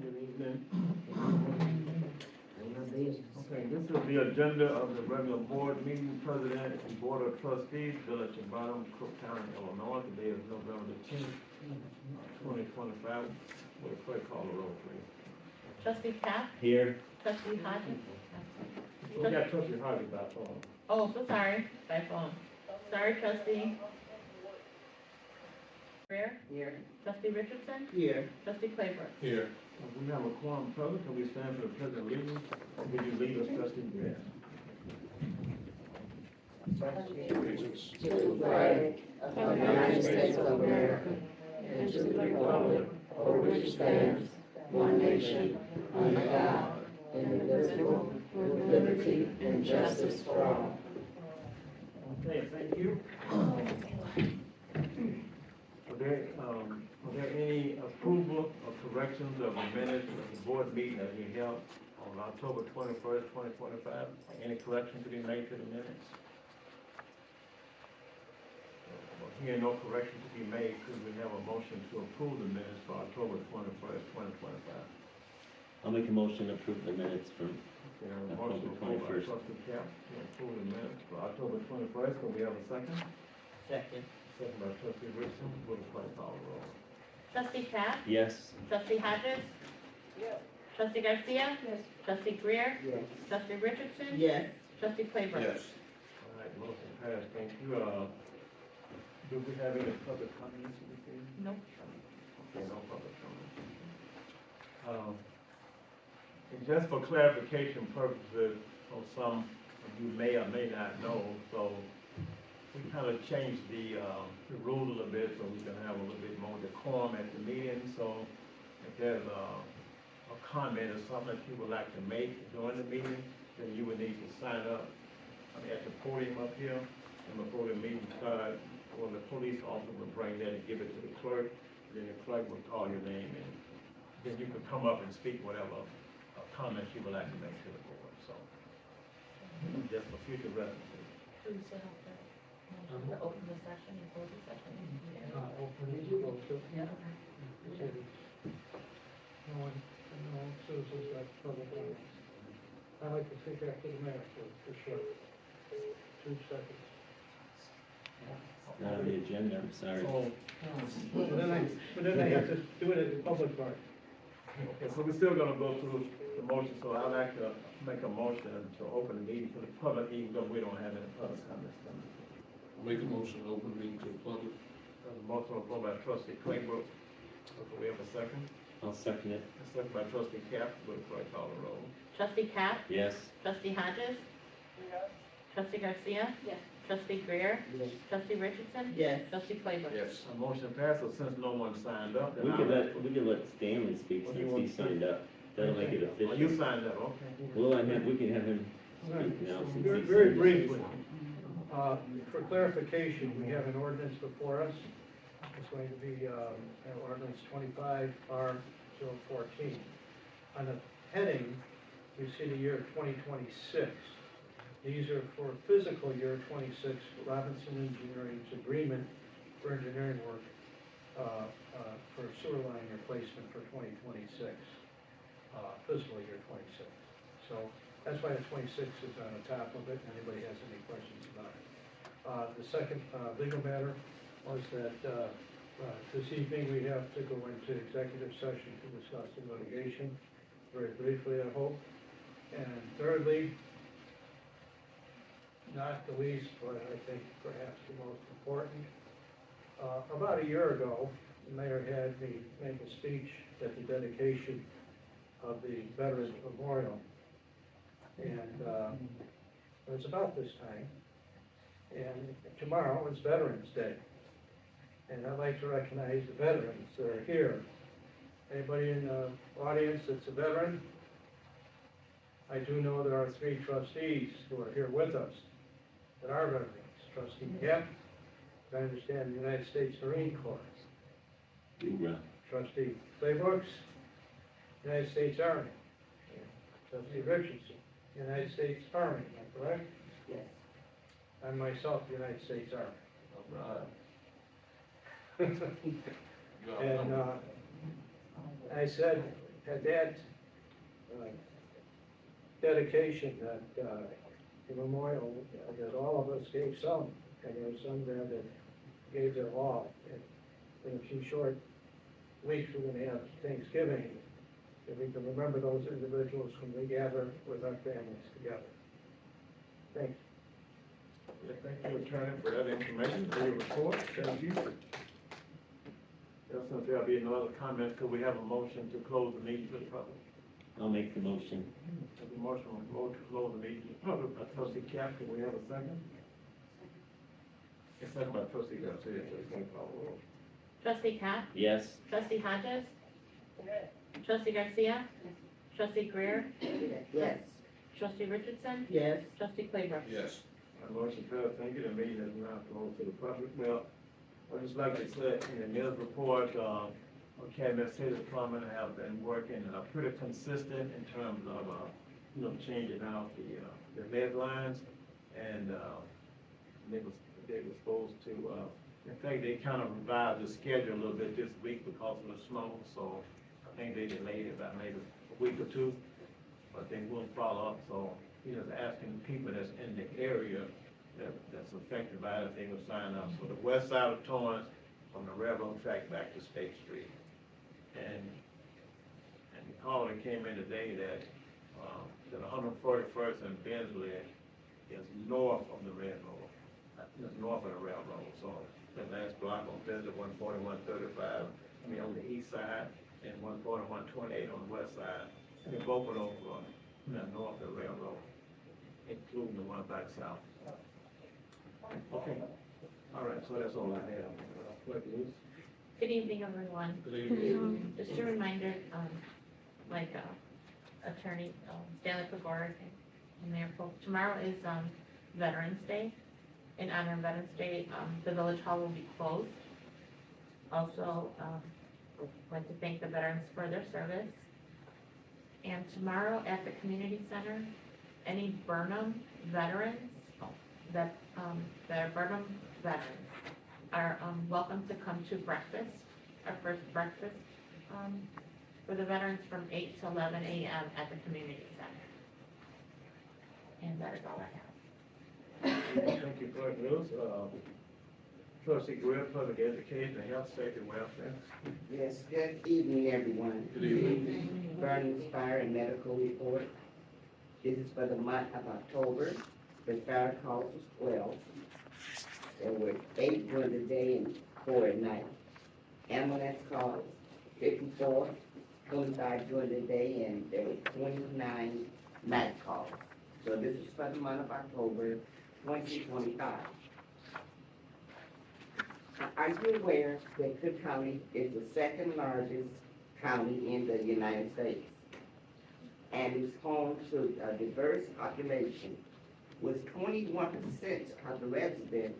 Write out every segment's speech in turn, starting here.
good evening. Okay, this is the agenda of the regular board meeting, President and Board of Trustees, Village of Burnham, Cook County, Illinois. Today is November the 10th, 2025. Will the clerk call the roll, please? Trustee Cap? Here. Trustee Hodges? We got trustee Harvey by phone. Oh, so sorry, by phone. Sorry, trustee. Greer? Here. Trustee Richardson? Here. Trustee Claybrook? Here. We have a quorum present. Can we stand for the president leading? Or will you lead us, trustee Grant? To the flag of the United States of America and to the republic for which it stands, one nation, under God, indivisible, with liberty and justice for all. Okay, thank you. Are there any approval or corrections of the minutes of the board meeting that we held on October 21st, 2025? Any corrections to be made to the minutes? Hearing no correction to be made, could we have a motion to approve the minutes for October 21st, 2025? I'll make a motion to approve the minutes from Okay, I have a motion approved by 21st. trustee Cap to approve the minutes for October 21st. Can we have a second? Second. Second by trustee Richardson. Will the clerk call the roll? Trustee Cap? Yes. Trustee Hodges? Yes. Trustee Garcia? Yes. Trustee Greer? Yes. Trustee Richardson? Yes. Trustee Claybrook? All right, motion passed. Thank you. Do we have any public comments this evening? Nope. Okay, no public comments. And just for clarification purposes, so some of you may or may not know, so we kind of changed the rule a little bit so we can have a little bit more decorum at the meeting. So if there's a comment or something that you would like to make during the meeting, then you would need to sign up, at the podium up here. And before the meeting starts, or the police officer will bring that and give it to the clerk. Then the clerk will call your name, and then you can come up and speak whatever comments you would like to make to the board. So just for future references. Do you set up the open the session and close the session? Open it, close it. Yeah. No citizens got public comments. I like to think after the mayor, for sure. 2 seconds. Not on the agenda, I'm sorry. So, But then I have to do it at the public part. okay, so we're still gonna go through the motion, so I'd like to make a motion to open the meeting to the public, even though we don't have any public comments. Make a motion to open the meeting to the public. There's a motion on the floor by trustee Claybrook. Do we have a second? I'll second it. A second by trustee Cap. Will the clerk call the roll? Trustee Cap? Yes. Trustee Hodges? Trustee Garcia? Yes. Trustee Greer? Yes. Trustee Richardson? Yes. Trustee Claybrook? Yes. A motion passed, so since no one signed up, then We could I'll- let Stanley speak What do you since want he to signed up. That'll make it Oh, you official. signed up, okay. Well, we can have him speak now since he Very, signed very up. briefly, for clarification, we have an ordinance before us. It's going to be, ordinance 25/014. On the heading, you see the year 2026. These are for fiscal year 26, Robinson Engineering's agreement for engineering work, for sewer line replacement for 2026, fiscal year 26. So that's why the 26 is on the top of it, and anybody has any questions about it. The second legal matter was that this evening we have to go into executive session to discuss the litigation, very briefly, I hope. And thirdly, not the least, but I think perhaps the most important, about a year ago, the mayor had me make a speech at the dedication of the Veterans Memorial. And it was about this time. And tomorrow is Veterans Day. And I'd like to recognize the veterans that are here. Anybody in the audience that's a veteran? I do know there are 3 trustees who are here with us that are veterans. Trustee Kemp, I understand the United States Marine Corps. Hoorah. Trustee Claybrooks, United States Army. Trustee Richardson, United States Army, am I correct? Yes. And myself, United States Army. All right. And I said, at that dedication, the memorial, that all of us gave some, and there were some there that gave their all. And in a few short weeks, we're gonna have Thanksgiving, and we can remember those individuals when we gather with our families together. Thanks. Yeah, thank you, Attorney, for that information, for your report. Thank you. Since there'll be no other comments, could we have a motion to close the meeting to the public? I'll make the motion. Have a motion on the floor to close the meeting to the public by trustee Cap, can we have a second? A second by trustee Garcia, please, can you call the roll? Trustee Cap? Yes. Trustee Hodges? Trustee Garcia? Trustee Greer? Yes. Trustee Richardson? Yes. Trustee Claybrook? Yes. My motion passed, thank you, the meeting is now closed to the public. Well, I'd just like to say, in the news report, Cabinet City Plumbing have been working, pretty consistent in terms of, changing out the lead lines, and, they were supposed to, in fact, they kind of revised the schedule a little bit this week because of the snow, so I think they delayed it by maybe a week or two, but they will follow up, so he was asking people that's in the area that's affected by it, if they will sign up. So the west side of Torrance, from the railroad track back to State Street. And the call that came in today that, that 141st and Bensley is north of the railroad, it's north of the railroad. So the last block on Bensley, 14135, on the east side, and 14128 on the west side. And both of those are north of the railroad, including the one back south. Okay, all right, so that's all I have. Clerk Lewis? Good evening, everyone. Good evening. Just a reminder, Attorney Stanley Pagora and Mayor Polk, tomorrow is Veterans Day. In honor of Veterans Day, the Village Hall will be closed. Also, I'd like to thank the veterans for their service. And tomorrow at the community center, any Burnham veterans that are Burnham veterans are welcome to come to breakfast, our first breakfast for the veterans from 8 to 11 a.m. at the community center. And that is all I have. Thank you, Clerk Lewis. Trustee Greer, Public Education and Health Safety Welfare. Yes, good evening, everyone. Good evening. Burnham's Fire and Medical Report. This is for the month of October. The fire calls was 12. There were 8 during the day and 4 at night. Ambulance calls, 54, 25 during the day, and there were 29 night calls. So this is for the month of October 2025. Are you aware that Cook County is the second largest county in the United States and is home to a diverse population, with 21% of the residents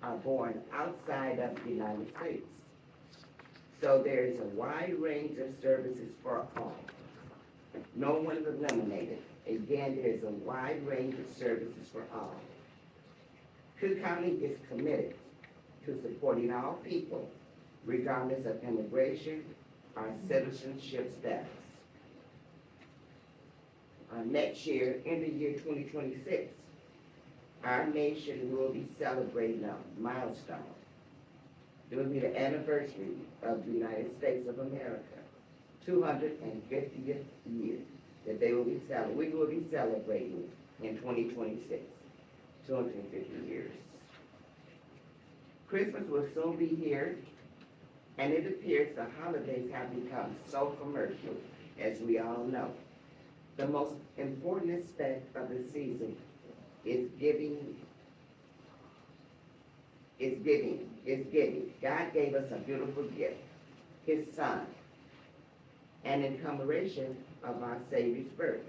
are born outside of the United States? So there is a wide range of services for all. No one is eliminated. Again, there is a wide range of services for all. Cook County is committed to supporting all people, regardless of immigration or citizenship status. Next year, in the year 2026, our nation will be celebrating a milestone. It will be the anniversary of the United States of America, 250th year that we will be celebrating in 2026, 250 years. Christmas will soon be here, and it appears the holidays have become so commercial, as we all know. The most important aspect of the season is giving. God gave us a beautiful gift, His Son, and in commemoration of our Savior's birth.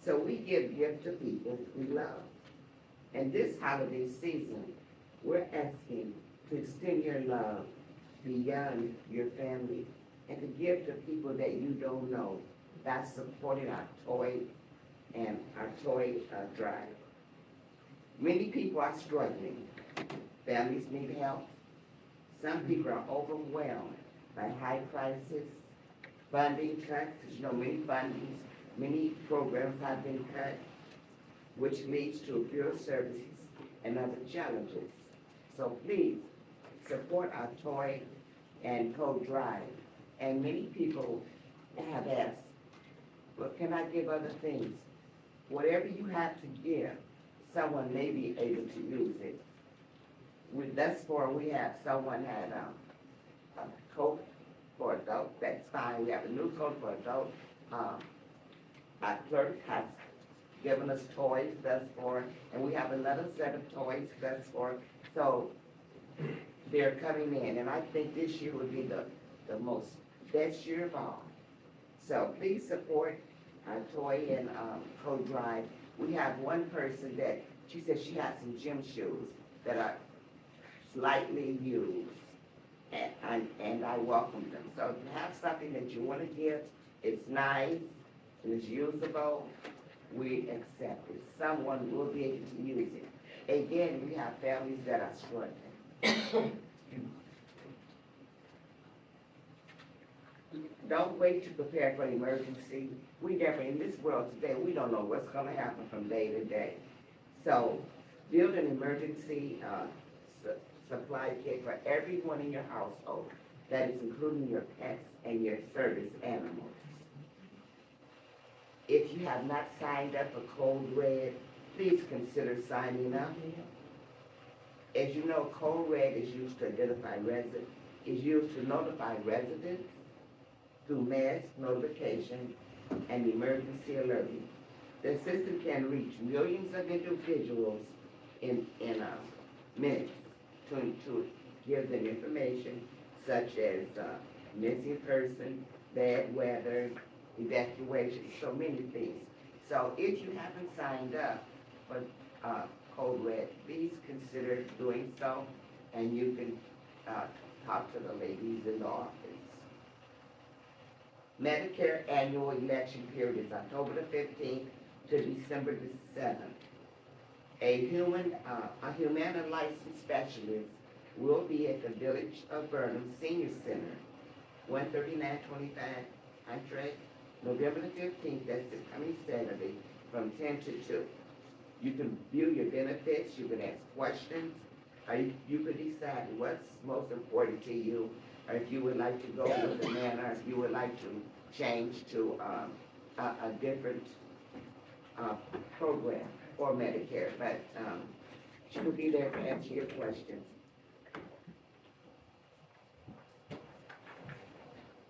So we give gifts to people we love. And this holiday season, we're asking to extend your love beyond your family and to give to people that you don't know. That's supporting our toy drive. Many people are struggling. Families need help. Some people are overwhelmed by high prices, funding cuts, many fundings, many programs have been cut, which leads to fewer services and other challenges. So please, support our toy and code drive. And many people have asked, well, can I give other things? Whatever you have to give, someone may be able to use it. Thus far, someone had a coat for adult, that's fine. We have a new coat for adult. Our clerk has given us toys thus far, and we have another set of toys thus far. So they're coming in, and I think this year will be the best year of all. So please support our toy and code drive. We have one person that, she said she has some gym shoes that are slightly used, and I welcome them. So if you have something that you want to give, it's nice, and it's usable, we accept it. Someone will be able to use it. Again, we have families that are struggling. Don't wait to prepare for an emergency. We never, in this world today, we don't know what's gonna happen from day to day. So build an emergency supply kit for everyone in your household. That is including your pets and your service animals. If you have not signed up for Code Red, please consider signing up. As you know, Code Red is used to notify residents through mass notification and emergency alerting. The system can reach millions of individuals in minutes to give them information such as missing person, bad weather, evacuation, so many things. So if you haven't signed up for Code Red, please consider doing so, and you can talk to the ladies in the office. Medicare annual election period is October the 15th to December the 7th. A Humana licensed specialist will be at the Village of Burnham Senior Center, 13925 Entree, November the 15th, that's this coming Saturday, from 10 to 2. You can view your benefits, you can ask questions, or you can decide what's most important to you, or if you would like to go with the manner, if you would like to change to a different program or Medicare, but she will be there to answer your questions.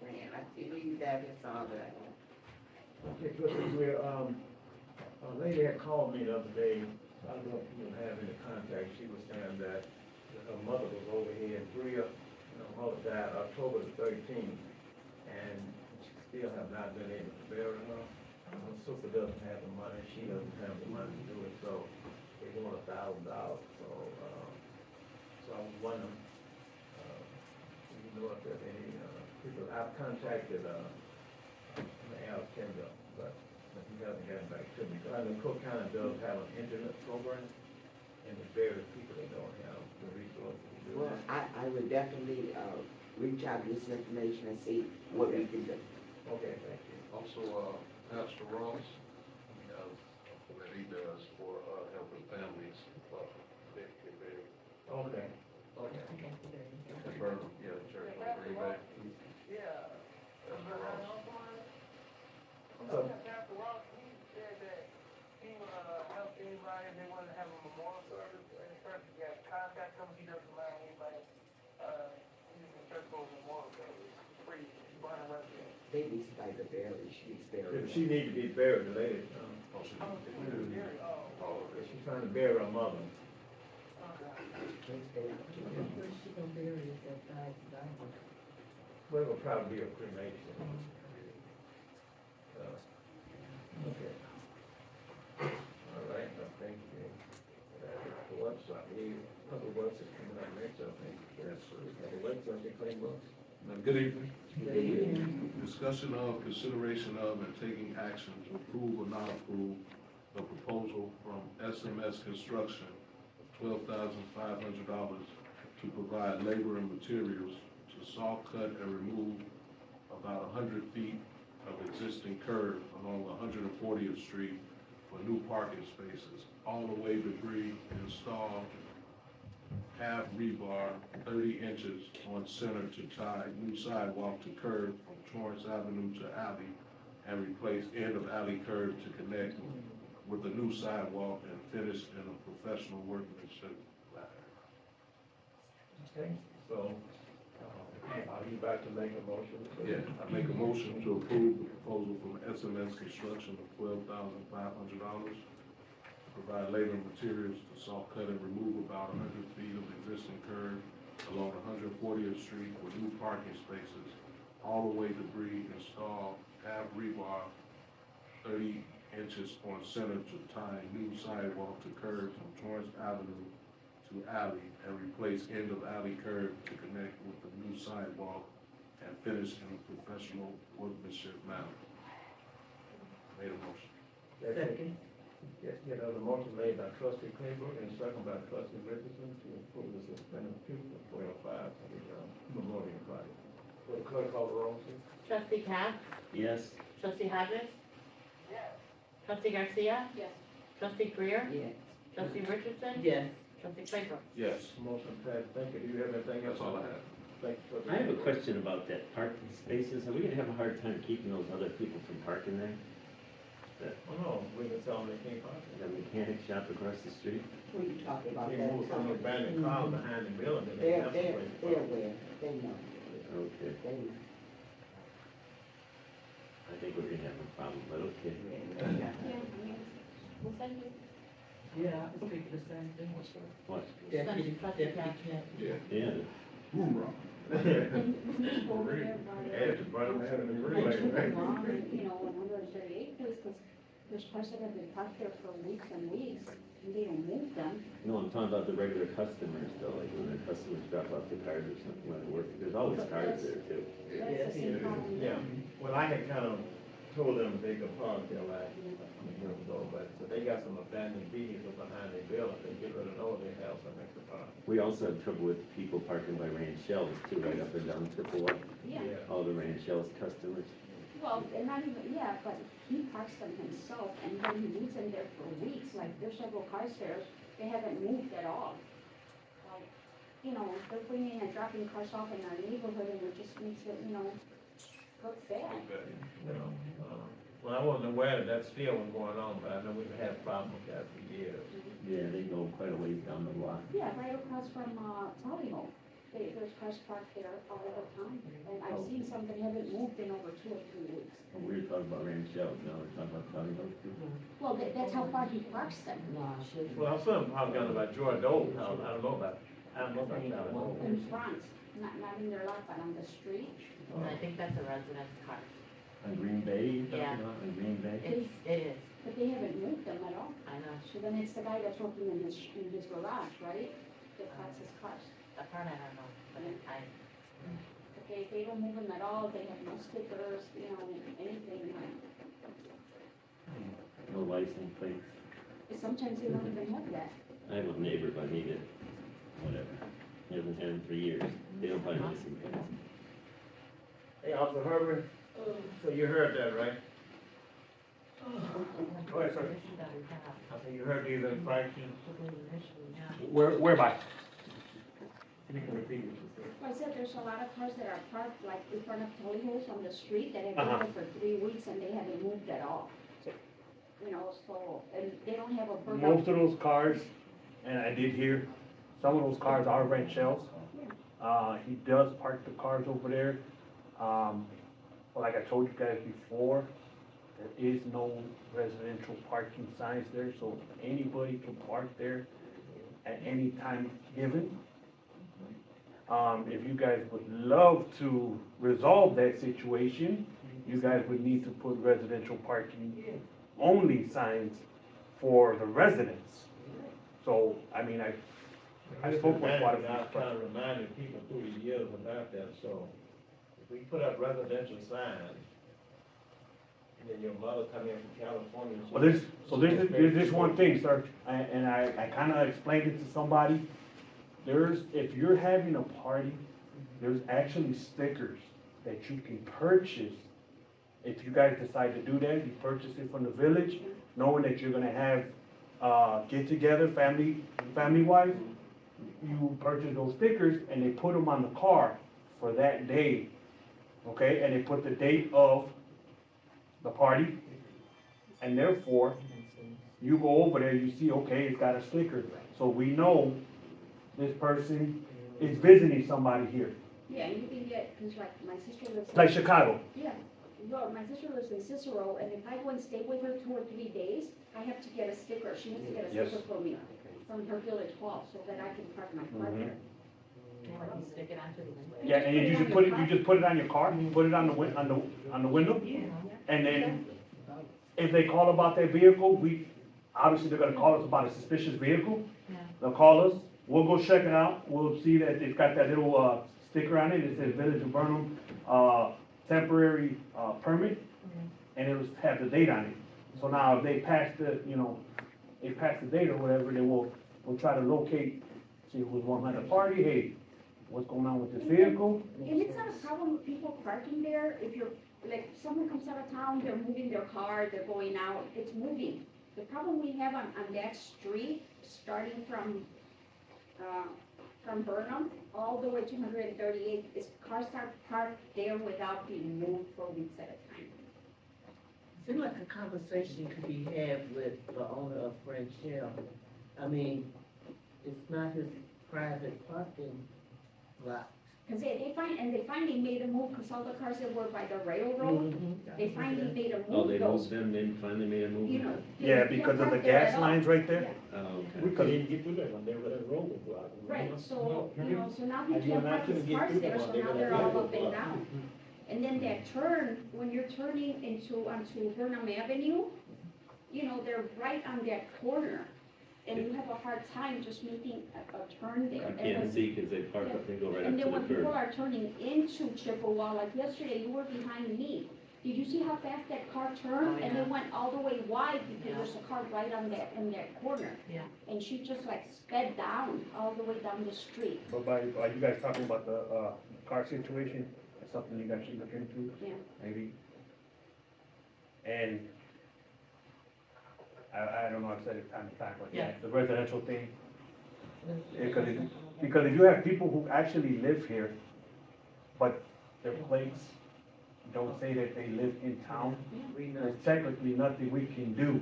Man, I believe that is all that I have. Okay, good. A lady had called me the other day. I don't know if you have any contact. She was saying that her mother was over here in Bria. Her mother died October the 13th, and she still have not been able to bury her. Her sister doesn't have the money. She doesn't have the money to do it, so they want $1,000. So I was wondering, you know, if there's any people. I've contacted Al Kendall, but he hasn't gotten back to me. Because I know Cook County does have an internet program, and there's various people that don't have the resources to do Well, that. I would definitely reach out to this information and see what we can do. Okay, thank you. Also, Pastor Ross, what he does for helping families, they buried. Okay. In Burnham, yeah, the church on Green Bay. Yeah. Pastor Ross. Pastor Ross, he said that he would help anybody if they wanted to have a memorial service in the church. You got contact him, he doesn't mind anybody using the church for a memorial service. Free, Burnham resident. They need somebody to bury, she's buried. She need to be buried, the lady. Oh, she Oh, did. she was very, oh. She's trying to bury her mother. Where's she gonna bury us at $5? Well, it will probably be a cremation. Okay. All right, I think the website, the public works is coming up next, I think. Yes, sir. The website, the claim books. Good evening. Discussion of, consideration of, and taking action to approve or not approve the proposal from SMS Construction of $12,500 to provide labor and materials to saw cut and remove about 100 feet of existing curb along 140th Street for new parking spaces. All the way debris installed, half rebar, 30 inches on center to tie new sidewalk to curb from Torrance Avenue to alley, and replace end of alley curb to connect with the new sidewalk and finish in a professional workmanship manner. Okay, so, are you about to make a motion? Yeah, I make a motion to approve the proposal from SMS Construction of $12,500 to provide labor and materials to soft cut and remove about 100 feet of existing curb along 140th Street for new parking spaces. All the way debris installed, half rebar, 30 inches on center to tie new sidewalk to curb from Torrance Avenue to alley, and replace end of alley curb to connect with the new sidewalk and finish in a professional workmanship manner. Made a motion. Second. Yes, there's a motion made by trustee Claybrook and second by trustee Richardson to approve the suspended pupil for 12-5 for the Memorial Project. Will the clerk call the roll, please? Trustee Cap? Yes. Trustee Hodges? Yes. Trustee Garcia? Yes. Trustee Greer? Yes. Trustee Richardson? Yes. Trustee Claybrook? Yes. Motion passed. Thank you. Do you have anything else? That's all I have. Thank you, trustee. I have a question about that parking spaces. Are we gonna have a hard time keeping those other people from parking there? Oh, no, we can tell them they can't park. The mechanic shop across the street? We talked about They that. move some abandoned cars behind the building. They're aware, they know, Okay. they know. I think we're gonna have a problem, but okay. Yeah, I was thinking the same thing. What? Deputy Cap. Yeah. Add to Burnham having a relay. You know, 138 places, because there's cars that have been parked there for weeks and weeks, and they don't move them. No, I'm talking about the regular customers though, like when the customers drop off the cars or something when they work. There's always cars there too. That's the same problem. Yeah, well, I had kind of told them they could park there like a year ago, but they got some abandoned vehicles behind their building. They get rid of those, they have some extra parking. We also have trouble with people parking by Ranchella's too, right up and down Chippewa. Yeah, All the Ranchella's customers. well, and not even, yeah, but he parks them himself, and then he leaves them there for weeks, like, there's several cars there, they haven't moved at all. Like, you know, they're bringing and dropping cars off in our neighborhood, and it just makes it, you know, look bad. You know, well, I wasn't aware that still was going on, but I know we've had problems with that for years. Yeah, they go quite a ways down the block. Yeah, right across from, Tally Home, there's cars parked there all the time, and I've seen some that haven't moved in over 2 or 3 weeks. And we were talking about Ranchella's, now we're talking about County Road too. Well, that's how far he parks them. Well, I saw them parked down by George Dole's house. I don't know about Tally Home. In front, not in their lot, but on the street. And I think that's a residence car. On Green Bay, you're Yeah. talking about, on Green Bay? It is, But they haven't moved them at all. I know. So then it's the guy that's working in his garage, right? That parks his cars. That part I don't know, but But they don't move them at all, they have no stickers, you know, anything. No license plates. But sometimes they don't even have that. I have a neighbor, but he did, whatever. He hasn't had them for years. They don't find license plates. Hey, Officer Herbert, so you heard that, right? Go ahead, sir. I said you heard these infractions. Whereby? You can repeat what you said. I said there's a lot of cars that are parked like in front of Tully Hills on the street that have been there for 3 weeks and they haven't moved at all. You know, so, and they don't have a burn out. Most of those cars, and I did hear, some of those cars are rent shells. He does park the cars over there. But like I told you guys before, there is no residential parking signs there, so anybody can park there at any time given. If you guys would love to resolve that situation, you guys would need to put residential parking only signs for the residents. So, I mean, I spoke with quite a few. I was trying to remind people through the years about that, so if we put up residential signs, and then your mother come in from California. Well, there's this one thing, sir, and I kinda explained it to somebody. If you're having a party, there's actually stickers that you can purchase. If you guys decide to do that, you purchase it from the village, knowing that you're gonna have, get together, family-wise. You purchase those stickers and they put them on the car for that day, okay? And they put the date of the party, and therefore, you go over there, you see, okay, it's got a sticker, so we know this person is visiting somebody here, Yeah, and you can get, cause like my sister lives. like Chicago. Yeah, well, my sister lives in Cicero, and if I go and stay with her 2 or 3 days, I have to get a sticker, she has to get a Yes. sticker for me from her village hall, so that I can park my car Mhm. there. And like you stick it onto the window. Yeah, and you just put it on your car, you put it on the window, and then if they call about that vehicle, obviously they're gonna call us about a suspicious vehicle. Yeah. They'll call us, we'll go check it out, we'll see that it's got that little, sticker on it, it says Village of Burnham, temporary, permit, and it'll have the date on it. So now if they pass the, they pass the date or whatever, then we'll try to locate, see who's one at the party, hey, what's going on with this vehicle? And it's not a problem with people parking there, if you're, like, someone comes out of town, they're moving their car, they're going out, it's moving. The problem we have on that street, starting from Burnham, all the way to 138, is cars are parked there without being moved for weeks at a time. Seems like a conversation could be had with the owner of French Hill. I mean, it's not his private parking lot. Cause they finally made a move, cause all the cars that were by the railroad, they finally made a move. Oh, they those, moved them, then finally made a move? You know. they Yeah, can't because of the park there gas at all. lines right there. Yeah. Oh, okay. We couldn't even get through there when they were that road was blocked. Right, so, so now he And you can't and I park his couldn't get cars through there, the so one, they now were they're that all road up and blocked. down. And then that turn, when you're turning onto Burnham Avenue, they're right on that corner. And you have a hard time just making a turn there. You And can't when- see because they park up, they go right up And to then the when people curb. are turning into Chippewa, like yesterday, you were behind me. Did you see how fast that car turned? Oh, And yeah. it went all the way wide because Yeah. there's a car right in that corner. Yeah. And she just like sped down, all the way down the street. But are you guys talking about the, car situation? That's something you guys should look into? Yeah. Maybe? And I don't know, I've said it time and time, but yeah, Yeah. the residential thing. Because if you have people who actually live here, but their plates don't say that they live in town, We know. there's technically nothing we can do,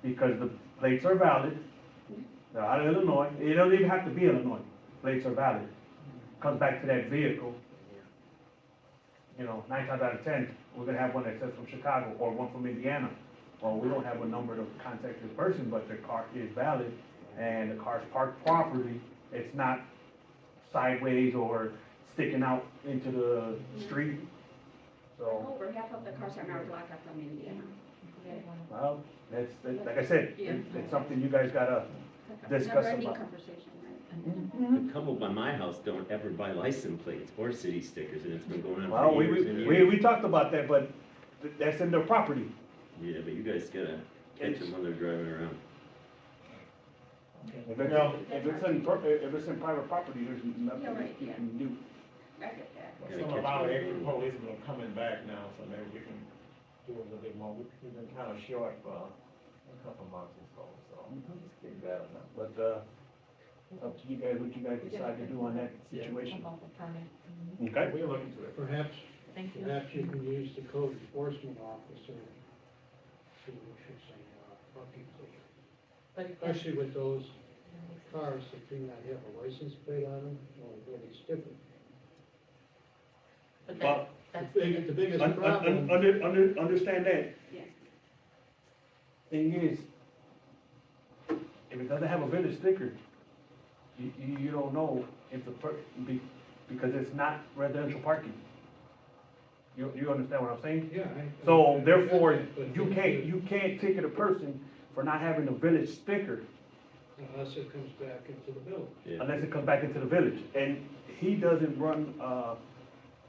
because the plates are valid, they're out of Illinois, it doesn't even have to be Illinois, plates are valid. Comes back to that vehicle, 9 times out of 10, we're gonna have one that says from Chicago, or one from Indiana. Well, we don't have a number to contact this person, but their car is valid, and the car's parked properly, it's not sideways or sticking out into the street, so. Over half of the cars on our block are from Indiana. Well, that's, like I said, it's something you guys gotta discuss Never-ending about. conversation, right? The couple by my house don't ever buy license plates or city stickers, and it's been going on Well, for we, years and we, years. we talked about that, but that's in their property. Yeah, but you guys gotta catch them when they're driving around. If it's in private property, there's nothing Yeah, right, you yeah. can do. I get that. Gotta Some catch of our them. extra policemen are coming back now, so maybe we can do a little bit more. We've been kind of short for a couple months or so, it's getting better now. But, up to you guys, what you guys decide to do on that situation. About the permit. Okay? We'll look into it. Perhaps, Thank you. perhaps you can use the code enforcement officer to, should say, parking ticket. But again, Especially with those cars that do not have a license plate on them, or it's different. but Well, that's. The biggest problem. Understand that. Yeah. Thing is, if it doesn't have a village sticker, you don't know if because it's not residential parking. You understand what I'm saying? Yeah. So I therefore, get that, but you can't ticket a person for not having a village sticker Unless it comes back into the village. Yeah. unless it comes back into the village. And he doesn't run,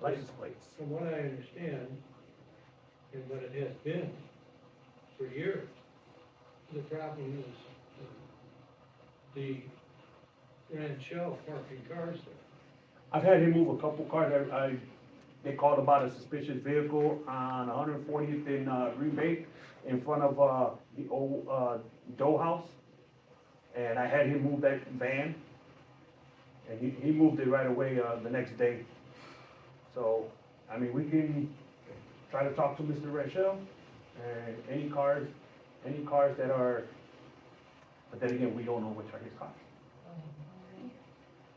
license plates. From what I understand, and what it has been for years, the problem is the Grand Shell parking cars there. I've had him move a couple cars, they called about a suspicious vehicle on 140th and Rebate in front of the old Doe House. And I had him move that van, and he moved it right away the next day. So, I mean, we can try to talk to Mr. Rachel, and any cars that are, but then again, we don't know which are his cars.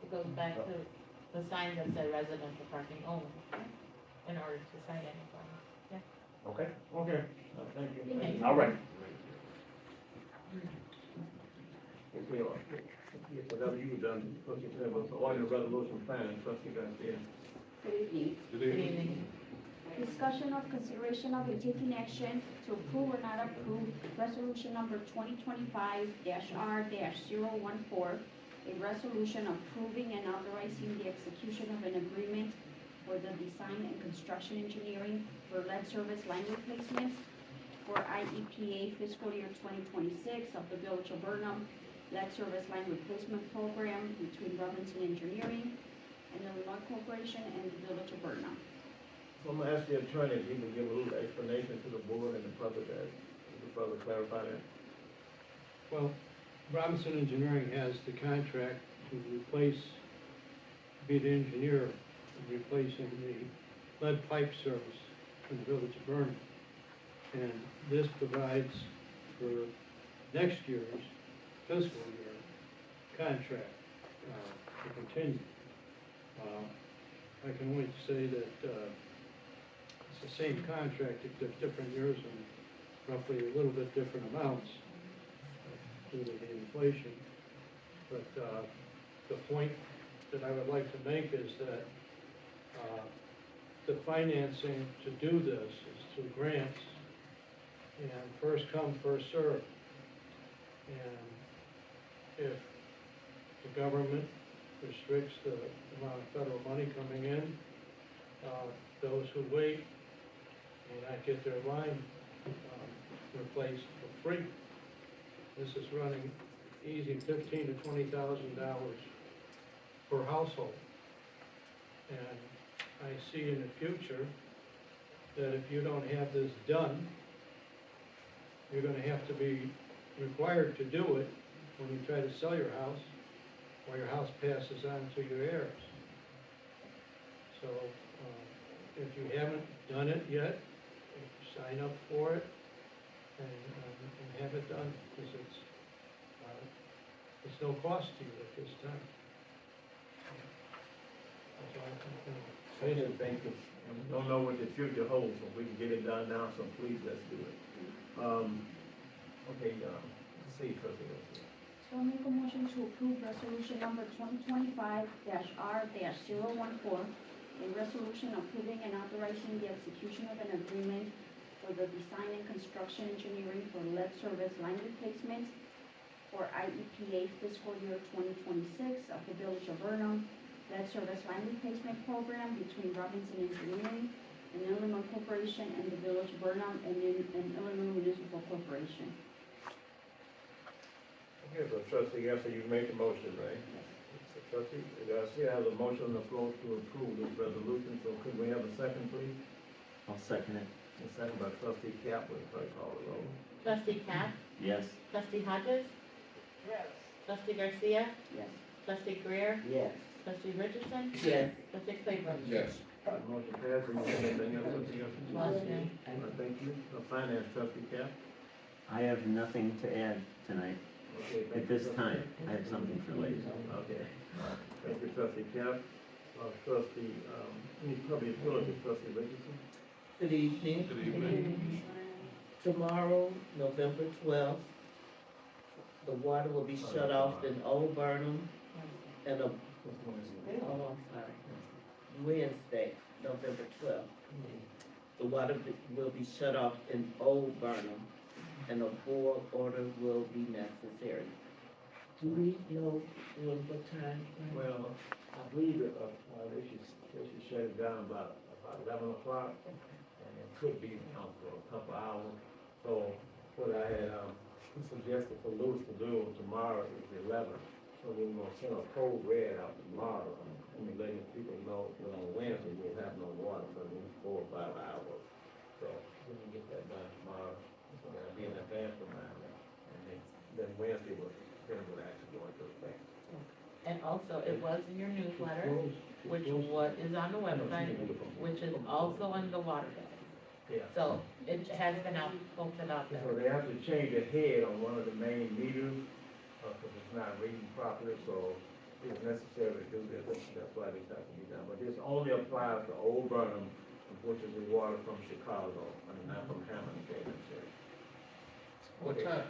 It goes back to the sign that said residential parking only, in order to cite anything. Okay? Okay, thank you. Thank you. All right. Okay, whatever you've done, trustee Claybrook, on the resolution plan, trustee Garcia. Good evening. Good Good evening. evening. Discussion of consideration of and taking action to approve or not approve resolution number 2025-R-014, a resolution approving and authorizing the execution of an agreement for the design and construction engineering for lead service line replacements for IEPA fiscal year 2026 of the Village of Burnham lead service line replacement program between Robinson Engineering and Illinois Corporation and the Village of Burnham. So I'm gonna ask the attorney if he can give a little explanation to the board and the public, that the further clarify that. Well, Robinson Engineering has the contract to replace, be the engineer replacing the lead pipe service in the Village of Burnham. And this provides for next year's fiscal year contract to continue. I can only say that it's the same contract, it's different years and roughly a little bit different amounts due to the inflation. But the point that I would like to make is that the financing to do this is through grants, and first come, first served. And if the government restricts the amount of federal money coming in, those who wait may not get their line replaced for free. This is running easy $15,000 to $20,000 per household. And I see in the future that if you don't have this done, you're gonna have to be required to do it when you try to sell your house, or your house passes on to your heirs. So, if you haven't done it yet, sign up for it and have it done, because it's no cost to you at this time. That's all I can think. Thank you. And we don't know what the future holds, so we can get it done now, so please, let's do it. Okay, see, trustee Garcia. So I'll make a motion to approve resolution number 2025-R-014, a resolution approving and authorizing the execution of an agreement for the design and construction engineering for lead service line replacement for IEPA fiscal year 2026 of the Village of Burnham lead service line replacement program between Robinson Engineering and Illinois Corporation and the Village of Burnham and Illinois Municipal Corporation. Okay, so trustee Garcia, you made the motion, right? So trustee Garcia has a motion on the floor to approve this resolution, so could we have a second, please? I'll second it. A second by trustee Cap, with clerk call the roll. Trustee Cap, Yes. trustee Hodges, Yes. trustee Garcia, Yes. trustee Greer, Yes. trustee Richardson, Yes. trustee Claybrook. Yes. The motion passed, and anything else, trustee Garcia? Motion. Thank you. Finance, trustee Cap? I have nothing to add tonight. Okay, thank At you, this trustee. time, I have something for later. Okay. Thank you, trustee Cap. Trustee, any public utility, trustee Richardson? Good evening. Good evening. Tomorrow, November 12th, the water will be shut off in Old Burnham and oh, I'm sorry, Wednesday, November 12th. The water will be shut off in Old Burnham and a boil order will be necessary. Do we know what time? Well, I believe that, they should shut it down about 11 o'clock, and it could be for a couple hours. So what I had, suggested for Louis to do tomorrow is 11. So So we're gonna send a code red out tomorrow, letting people know that on Wednesday we'll have no water for the next 4 or 5 hours. So we can get that done tomorrow, so that'll be an advance reminder, and then Wednesday then we'll actually go into effect. And also, it was in your newsletter, which is on the website, which is also on the water bill. Yeah. So it has been posted out there. So they have to change the head on one of the main meters, because it's not reading properly, so it's necessary to do this, that's why this has to be done. But this only applies to Old Burnham, which is the water from Chicago, and not from Hammond, City. What time,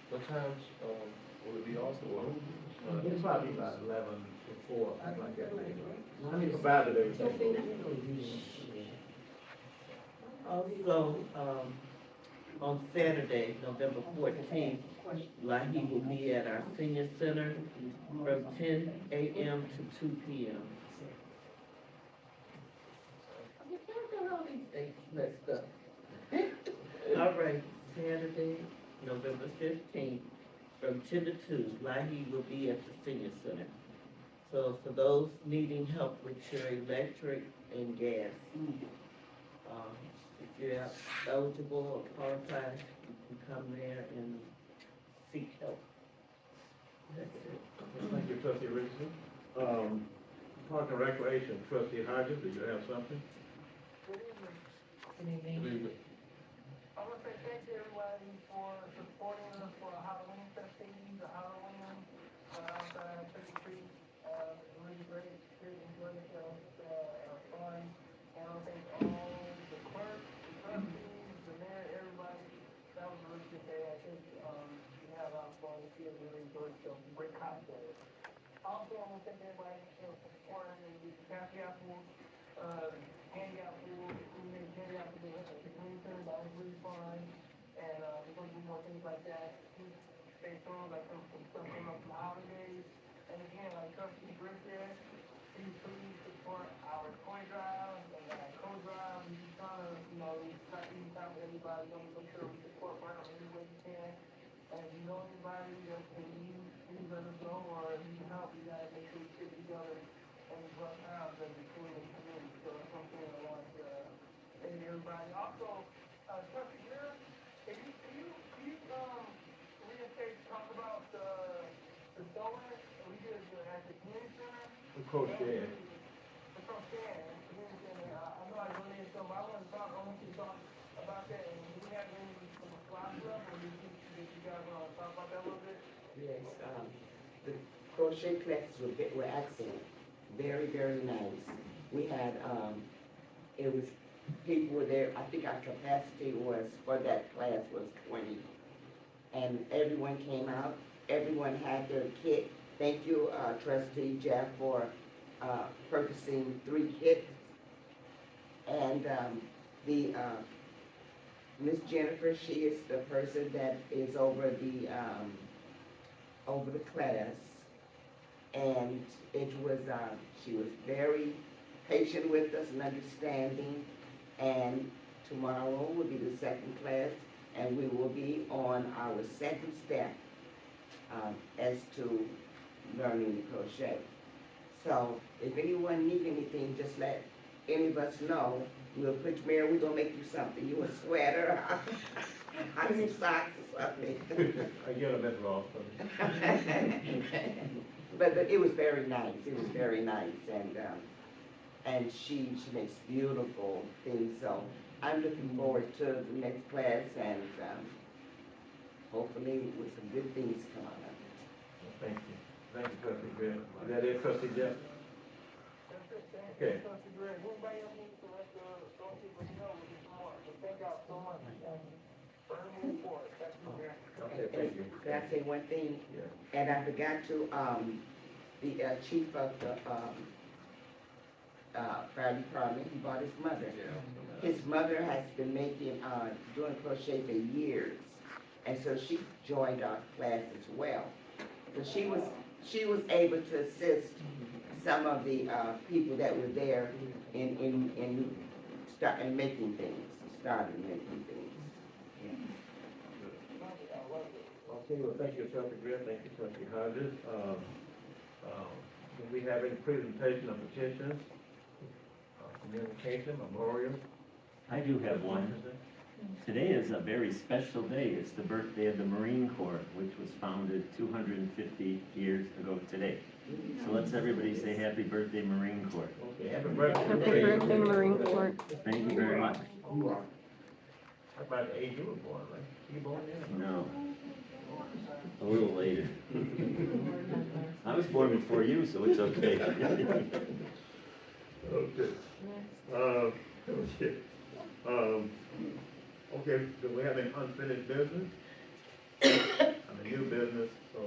what times, will it be also? It's probably about 11 to 4, something like that, maybe. Provided everything. Also, on Saturday, November 14th, Lahi will be at our senior center from 10 a.m. to 2 p.m. You can't get all these dates messed up. All right, Saturday, November 15th, from 10 to 2, Lahi will be at the senior center. So for those needing help with your electric and gas, if you're eligible or qualified, you can come there and seek help. That's it. Thank you, trustee Richardson. Park and Recreation, trustee Hodges, do you have something? Good evening. Good evening. I want to say thank you everybody for supporting us for the Halloween festivities, the Halloween, outside trick or treat. Really great, really enjoyed yourself, fun. And I want to thank all the clerks, the trustees, the mayor, everybody. That was a really good day. I think, we had a lot of fun. The kids really enjoyed some great cocktails. Also, I want to thank everybody, for supporting the cafe apples, handy out food, we made handy out food at the community center, that was really fun. And, we're gonna do more things like that. Please stay tuned, like some stuff coming up from the holidays. And again, like trustee Brick said, please support our toy drive and code drive. We just trying to, try to eat out with everybody, make sure we support Burnham any way we can. And if you know anybody that can use, please let us know, or if you can help, you guys make sure we stick together and we work out as a community. So that's something I want to say to everybody. Also, trustee Greer, can you reinstate, talk about the sewing we did at the community center? The crochet. The crochet, community center. I know I donated some, I want to talk about that. And do we have any slots left, or do you guys want to talk about that a little bit? Yes, the crochet classes were excellent, very, very nice. We had, it was, people were there, I think our capacity was, for that class was 20. And everyone came out, everyone had their kit. Thank you, trustee Jeff, for purchasing 3 kits. And Miss Jennifer, she is the person that is over the class. And it was, she was very patient with us and understanding. And tomorrow will be the second class, and we will be on our second step as to learning to crochet. So if anyone needs anything, just let any of us know. We'll put Mary, we're gonna make you something. You a sweater, some socks or something. I get a bit wrong. But it was very nice. It was very nice, and she makes beautiful things. So I'm looking forward to the next class, and hopefully with some good things come out of it. Thank you. Thank you, trustee Greer. Is that it, trustee Jeff? That's it, thank Okay. you, trustee Greg. Anybody else needs to let those people know, we just more. So thank y'all so much. Burn move forward. Thank you, Greg. Okay, thank you. Can I say one thing? Yeah. And I forgot to, the chief of the fire department, he brought his mother. His mother has been doing crochet for years, and so she joined our class as well. So she was able to assist some of the people that were there in making things, started making things. Yeah. Okay, well, thank you, Trustee Greer, thank you, Trustee Hodges. Do we have any presentation of petitions, communication, memorials? I do have one. Today is a very special day. It's the birthday of the Marine Corps, which was founded 250 years ago today. So let's everybody say happy birthday, Marine Corps. Okay, happy birthday. Happy birthday, Marine Corps. Thank you very much. How about the age you were born, right? You born then? No. A little later. I was born before you, so it's okay. Okay. Okay. Okay, do we have any unfinished business? I mean, new business, so,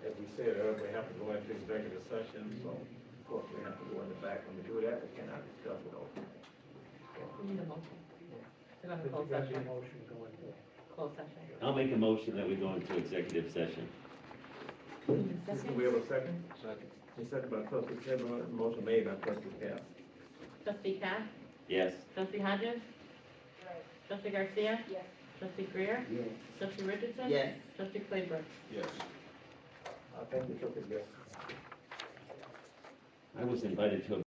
as we said earlier, we have to go into executive session, so of course we have to go in the back when we do that, we cannot discuss it open. We need a motion. We're gonna Did close you guys session. get a motion going to? Close session. I'll make a motion that we go into executive session. Do we have a second? Second. A second by trustee Kevin, motion made by trustee Cap. Trustee Cap? Yes. Trustee Hodges? Trustee Garcia? Yes. Trustee Greer? Yes. Trustee Richardson? Yes. Trustee Claybrook? Yes. Thank you, trustee Cap. I was invited to a